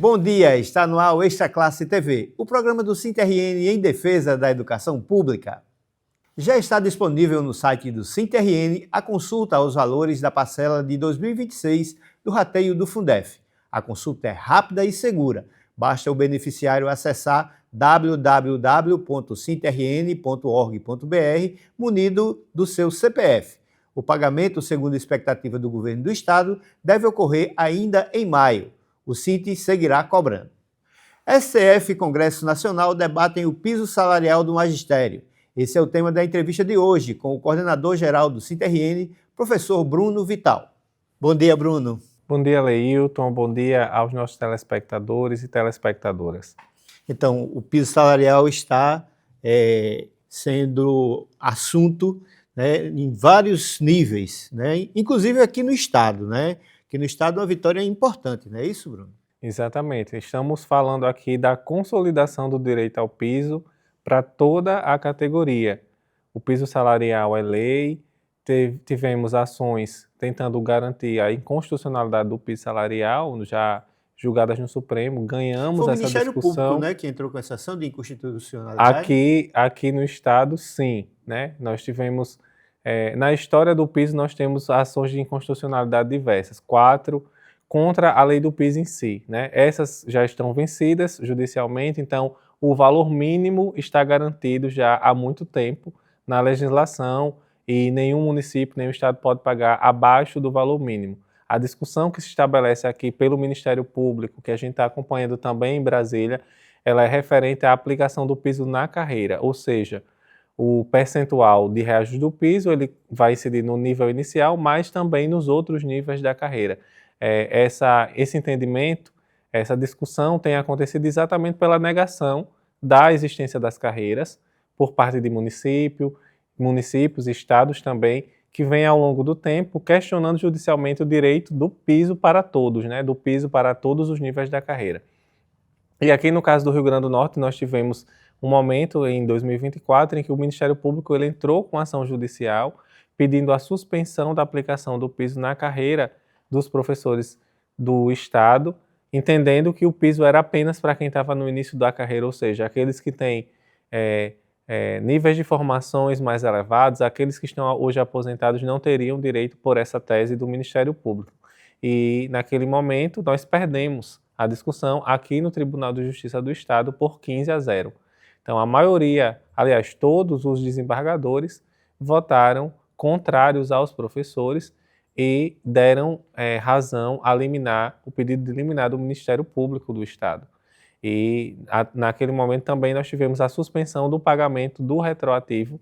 Bom dia, está no ar o Extra Classe TV, o programa do SINTRN em defesa da educação pública. Já está disponível no site do SINTRN a consulta aos valores da parcela de 2026 do rateio do Fundef. A consulta é rápida e segura. Basta o beneficiário acessar www.sintrn.org.br munido do seu CPF. O pagamento, segundo a expectativa do governo do estado, deve ocorrer ainda em maio. O SINT seguirá cobrando. STF e Congresso Nacional debatem o piso salarial do magistério. Esse é o tema da entrevista de hoje com o coordenador-geral do SINTRN, professor Bruno Vital. Bom dia, Bruno. Bom dia, Leilton. Bom dia aos nossos telespectadores e telespectadoras. Então, o piso salarial está sendo assunto, né, em vários níveis, né, inclusive aqui no estado, né? Que no estado uma vitória importante, não é isso, Bruno? Exatamente. Estamos falando aqui da consolidação do direito ao piso para toda a categoria. O piso salarial é lei, tivemos ações tentando garantir a inconstitucionalidade do piso salarial, já julgadas no Supremo, ganhamos essa discussão. Foi o Ministério Público, né, que entrou com essa ação de inconstitucionalidade? Aqui no estado, sim, né? Nós tivemos, na história do piso, nós temos ações de inconstitucionalidade diversas, 4 contra a lei do piso em si, né? Essas já estão vencidas judicialmente, então o valor mínimo está garantido já há muito tempo na legislação e nenhum município, nenhum estado pode pagar abaixo do valor mínimo. A discussão que se estabelece aqui pelo Ministério Público, que a gente está acompanhando também em Brasília, ela é referente à aplicação do piso na carreira, ou seja, o percentual de reajuste do piso ele vai incidir no nível inicial, mas também nos outros níveis da carreira. Esse entendimento, essa discussão tem acontecido exatamente pela negação da existência das carreiras por parte de municípios, estados também, que vem ao longo do tempo questionando judicialmente o direito do piso para todos, né, do piso para todos os níveis da carreira. E aqui no caso do Rio Grande do Norte nós tivemos um momento em 2024 em que o Ministério Público ele entrou com ação judicial pedindo a suspensão da aplicação do piso na carreira dos professores do estado, entendendo que o piso era apenas para quem estava no início da carreira, ou seja, aqueles que têm níveis de formações mais elevados, aqueles que estão hoje aposentados não teriam direito por essa tese do Ministério Público. E naquele momento nós perdemos a discussão aqui no Tribunal de Justiça do Estado por 15-0. Então a maioria, aliás todos os desembargadores votaram contrários aos professores e deram razão a liminar, o pedido de liminar do Ministério Público do Estado. E naquele momento também nós tivemos a suspensão do pagamento do retroativo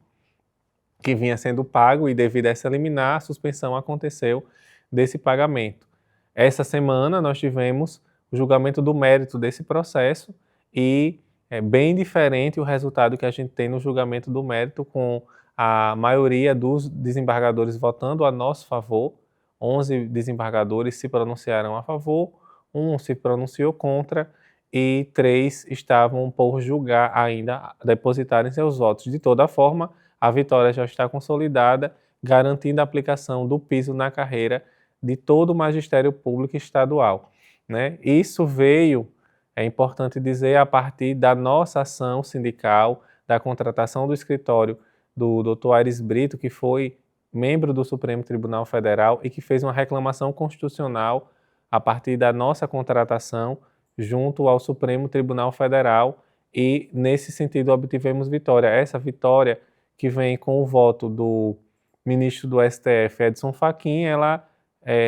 que vinha sendo pago e devido a essa liminar, a suspensão aconteceu desse pagamento. Essa semana nós tivemos o julgamento do mérito desse processo e é bem diferente o resultado que a gente tem no julgamento do mérito, com a maioria dos desembargadores votando a nosso favor. 11 desembargadores se pronunciaram a favor, 1 se pronunciou contra e 3 estavam por julgar ainda, depositarem seus votos. De toda forma, a vitória já está consolidada, garantindo a aplicação do piso na carreira de todo o magistério público estadual, né? Isso veio, é importante dizer, a partir da nossa ação sindical, da contratação do escritório do Dr. Aires Brito, que foi membro do Supremo Tribunal Federal e que fez uma reclamação constitucional a partir da nossa contratação junto ao Supremo Tribunal Federal e, nesse sentido, obtivemos vitória. Essa vitória, que vem com o voto do ministro do STF, Edson Fachin, ela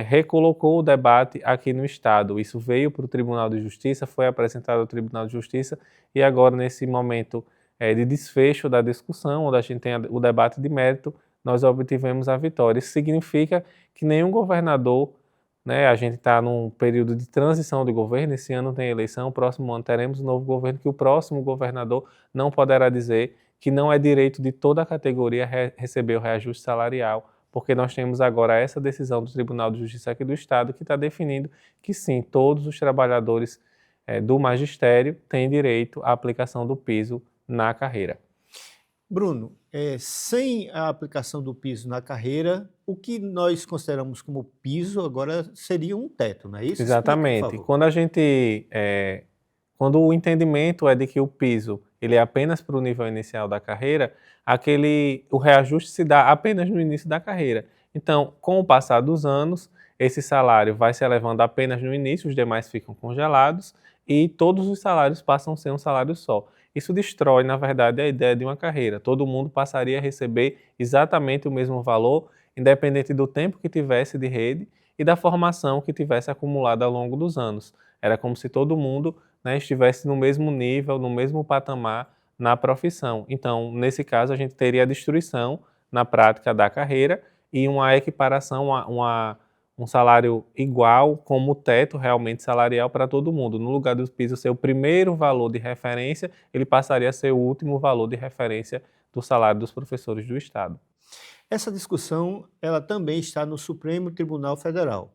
recolocou o debate aqui no Estado. Isso veio para o Tribunal de Justiça, foi apresentado ao Tribunal de Justiça e agora, nesse momento de desfecho da discussão, onde a gente tem o debate de mérito, nós obtivemos a vitória. Isso significa que nenhum governador, né, a gente está num período de transição de governo, esse ano tem eleição, próximo ano teremos um novo governo, que o próximo governador não poderá dizer que não é direito de toda a categoria receber o reajuste salarial, porque nós temos agora essa decisão do Tribunal de Justiça aqui do Estado que está definindo que sim, todos os trabalhadores do magistério têm direito à aplicação do piso na carreira. Bruno, sem a aplicação do piso na carreira, o que nós consideramos como piso agora seria um teto, não é isso? Explica, por Exatamente. favor. Quando o entendimento é de que o piso ele é apenas para o nível inicial da carreira, o reajuste se dá apenas no início da carreira. Então, com o passar dos anos, esse salário vai se elevando apenas no início, os demais ficam congelados e todos os salários passam a ser um salário só. Isso destrói, na verdade, a ideia de uma carreira. Todo mundo passaria a receber exatamente o mesmo valor, independente do tempo que tivesse de rede e da formação que tivesse acumulado ao longo dos anos. Era como se todo mundo, né, estivesse no mesmo nível, no mesmo patamar na profissão. Então, nesse caso, a gente teria a destruição na prática da carreira e uma equiparação, um salário igual como teto realmente salarial para todo mundo. No lugar do piso ser o primeiro valor de referência, ele passaria a ser o último valor de referência do salário dos professores do Estado. Essa discussão ela também está no Supremo Tribunal Federal.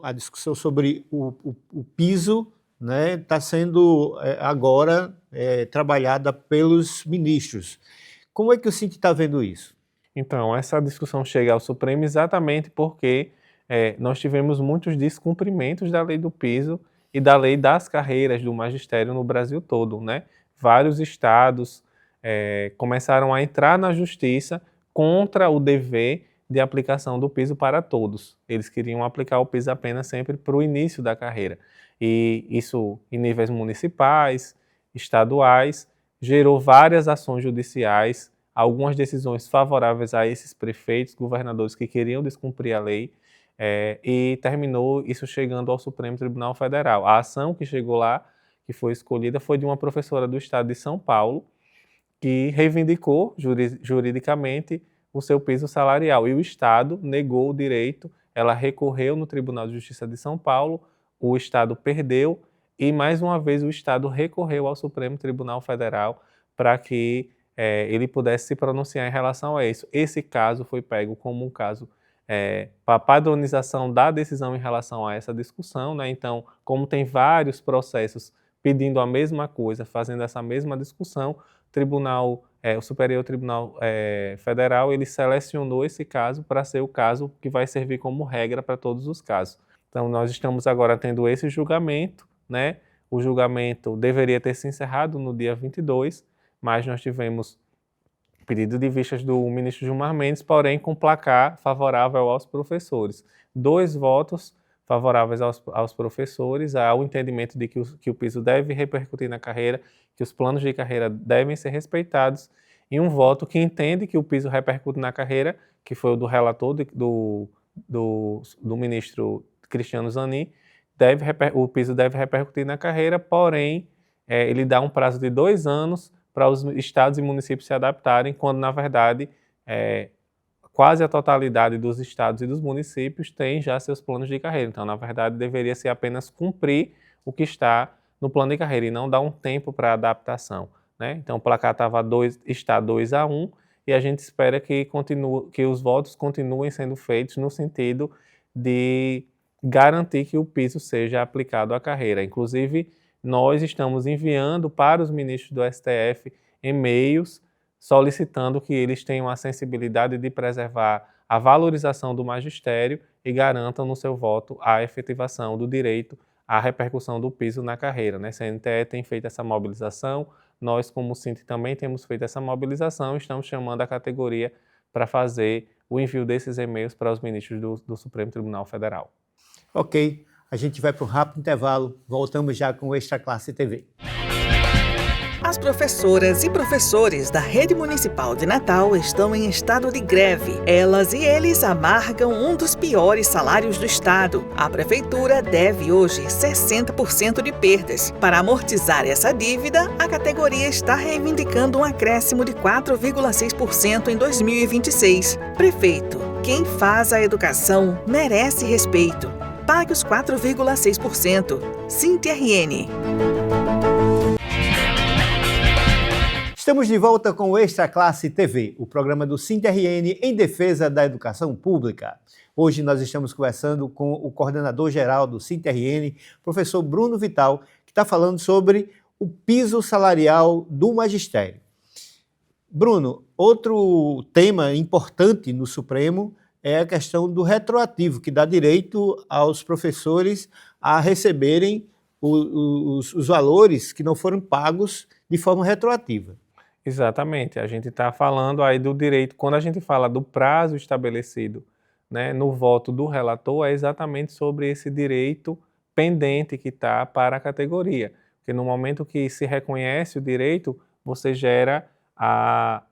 A discussão sobre o piso, né, está sendo agora trabalhada pelos ministros. Como é que o Cinti está vendo isso? Então, essa discussão chega ao Supremo exatamente porque nós tivemos muitos descumprimentos da lei do piso e da lei das carreiras do magistério no Brasil todo, né? Vários estados começaram a entrar na justiça contra o dever de aplicação do piso para todos. Eles queriam aplicar o piso apenas sempre para o início da carreira. E isso em níveis municipais, estaduais, gerou várias ações judiciais, algumas decisões favoráveis a esses prefeitos, governadores que queriam descumprir a lei, e terminou isso chegando ao Supremo Tribunal Federal. A ação que chegou lá, que foi escolhida, foi de uma professora do estado de São Paulo, que reivindicou juridicamente o seu piso salarial. E o Estado negou o direito, ela recorreu no Tribunal de Justiça de São Paulo, o Estado perdeu e, mais uma vez, o Estado recorreu ao Supremo Tribunal Federal para que ele pudesse se pronunciar em relação a isso. Esse caso foi pego como um caso para a padronização da decisão em relação a essa discussão, né? Então, como tem vários processos pedindo a mesma coisa, fazendo essa mesma discussão, o Superior Tribunal Federal, ele selecionou esse caso para ser o caso que vai servir como regra para todos os casos. Então, nós estamos agora tendo esse julgamento, né? O julgamento deveria ter se encerrado no dia 22, mas nós tivemos pedido de vistas do ministro Gilmar Mendes, porém com placar favorável aos professores. 2 votos favoráveis aos professores, ao entendimento de que o piso deve repercutir na carreira, que os planos de carreira devem ser respeitados, e um voto que entende que o piso repercute na carreira, que foi o do relator do ministro Cristiano Zanin, o piso deve repercutir na carreira, porém, ele dá um prazo de 2 anos para os estados e municípios se adaptarem, quando, na verdade, quase a totalidade dos estados e dos municípios tem já seus planos de carreira. Então, na verdade, deveria ser apenas cumprir o que está no plano de carreira e não dar um tempo para adaptação, né? Então, o placar está 2-1 e a gente espera que os votos continuem sendo feitos no sentido de garantir que o piso seja aplicado à carreira. Inclusive, nós estamos enviando para os ministros do STF e-mails solicitando que eles tenham a sensibilidade de preservar a valorização do magistério e garantam no seu voto a efetivação do direito à repercussão do piso na carreira, né? A CNTE tem feito essa mobilização, nós como Cinti também temos feito essa mobilização e estamos chamando a categoria para fazer o envio desses e-mails para os ministros do Supremo Tribunal Federal. Ok, a gente vai para um rápido intervalo, voltamos já com o Extra Classe TV. As professoras e professores da Rede Municipal de Natal estão em estado de greve. Elas e eles amargam um dos piores salários do estado. A prefeitura deve hoje 60% de perdas. Para amortizar essa dívida, a categoria está reivindicando um acréscimo de 4,6% em 2026. Prefeito, quem faz a educação merece respeito. Pague os 4,6%. Cinti RN. Estamos de volta com o Extra Classe TV, o programa do Cinti RN em defesa da educação pública. Hoje nós estamos conversando com o coordenador-geral do Cinti RN, professor Bruno Vital, que está falando sobre o piso salarial do magistério. Bruno, outro tema importante no Supremo é a questão do retroativo, que dá direito aos professores a receberem os valores que não foram pagos de forma retroativa. Exatamente, a gente está falando aí do direito, quando a gente fala do prazo estabelecido, né, no voto do relator, é exatamente sobre esse direito pendente que está para a categoria. Porque no momento que se reconhece o direito, você gera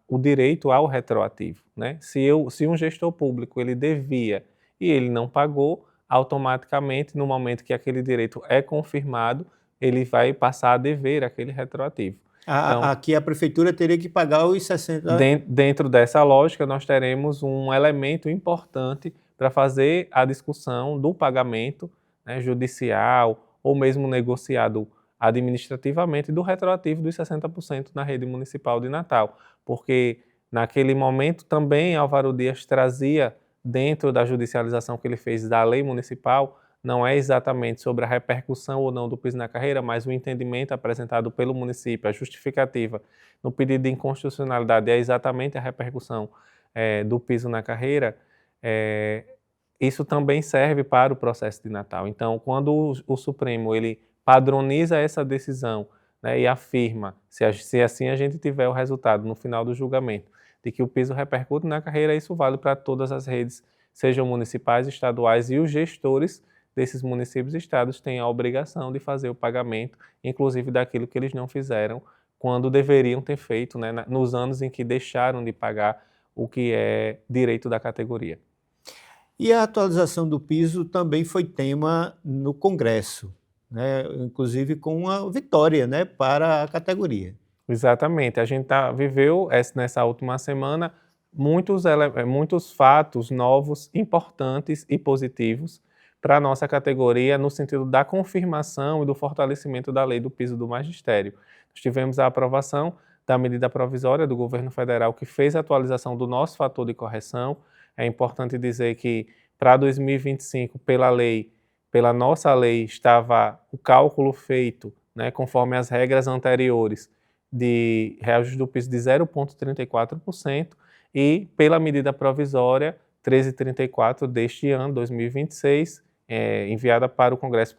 o direito ao retroativo, né? Se um gestor público ele devia e ele não pagou, automaticamente, no momento que aquele direito é confirmado, ele vai passar a dever aquele retroativo. Então, aqui a prefeitura teria que pagar os 60... Dentro dessa lógica, nós teremos um elemento importante para fazer a discussão do pagamento, né, judicial ou mesmo negociado administrativamente do retroativo dos 60% na rede municipal de Natal. Porque naquele momento também Álvaro Dias trazia, dentro da judicialização que ele fez da lei municipal, não é exatamente sobre a repercussão ou não do piso na carreira, mas o entendimento apresentado pelo município, a justificativa no pedido de inconstitucionalidade é exatamente a repercussão do piso na carreira, isso também serve para o processo de Natal. Então, quando o Supremo ele padroniza essa decisão, né, e afirma, se assim a gente tiver o resultado no final do julgamento, de que o piso repercute na carreira, isso vale para todas as redes, sejam municipais, estaduais, e os gestores desses municípios e estados têm a obrigação de fazer o pagamento, inclusive daquilo que eles não fizeram quando deveriam ter feito, né, nos anos em que deixaram de pagar o que é direito da categoria. E a atualização do piso também foi tema no Congresso, né, inclusive com uma vitória, né, para a categoria. Exatamente, a gente viveu nessa última semana muitos fatos novos, importantes e positivos para a nossa categoria no sentido da confirmação e do fortalecimento da lei do piso do magistério. Nós tivemos a aprovação da medida provisória do governo federal que fez a atualização do nosso fator de correção. É importante dizer que para 2025, pela nossa lei, estava o cálculo feito, né, conforme as regras anteriores, de reajuste do piso de 0,34% e pela medida provisória 1334 deste ano, 2026, enviada para o Congresso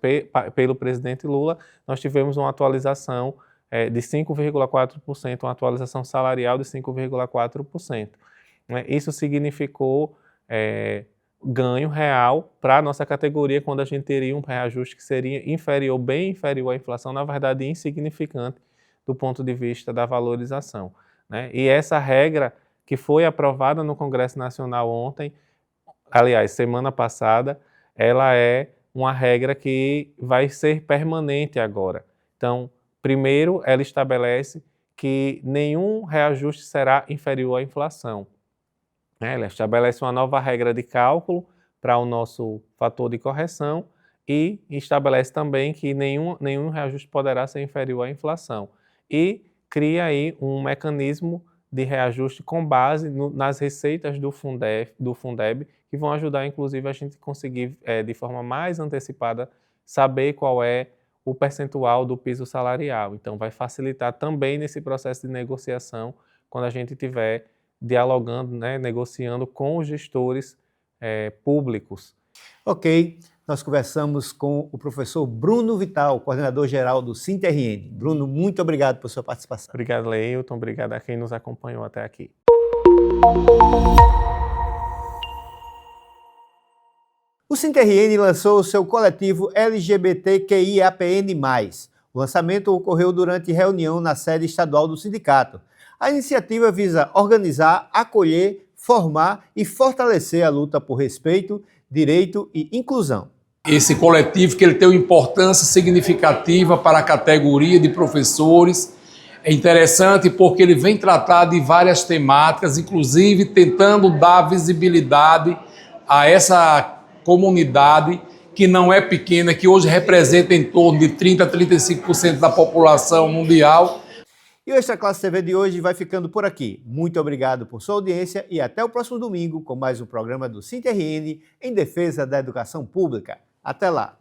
pelo presidente Lula, nós tivemos uma atualização de 5,4%, uma atualização salarial de 5,4%. Isso significou ganho real para a nossa categoria, quando a gente teria um reajuste que seria inferior, bem inferior à inflação, na verdade insignificante do ponto de vista da valorização, né? E essa regra que foi aprovada no Congresso Nacional ontem, aliás, semana passada, ela é uma regra que vai ser permanente agora. Então, primeiro, ela estabelece que nenhum reajuste será inferior à inflação. Ela estabelece uma nova regra de cálculo para o nosso fator de correção e estabelece também que nenhum reajuste poderá ser inferior à inflação. E cria aí um mecanismo de reajuste com base nas receitas do Fundeb, que vão ajudar, inclusive, a gente conseguir, de forma mais antecipada, saber qual é o percentual do piso salarial. Então, vai facilitar também nesse processo de negociação, quando a gente estiver dialogando, né, negociando com os gestores públicos. Ok, nós conversamos com o professor Bruno Vital, coordenador-geral do SINT-RN. Bruno, muito obrigado por sua participação. Obrigado, Leilton. Obrigado a quem nos acompanhou até aqui. O SINT-RN lançou o seu coletivo LGBTQIAPN+. O lançamento ocorreu durante reunião na sede estadual do sindicato. A iniciativa visa organizar, acolher, formar e fortalecer a luta por respeito, direito e inclusão. Esse coletivo que ele tem uma importância significativa para a categoria de professores. É interessante porque ele vem tratar de várias temáticas, inclusive tentando dar visibilidade a essa comunidade que não é pequena, que hoje representa em torno de 30% a 35% da população mundial. E o Extra Classe TV de hoje vai ficando por aqui. Muito obrigado por sua audiência e até o próximo domingo com mais um programa do SINT-RN em defesa da educação pública. Até lá!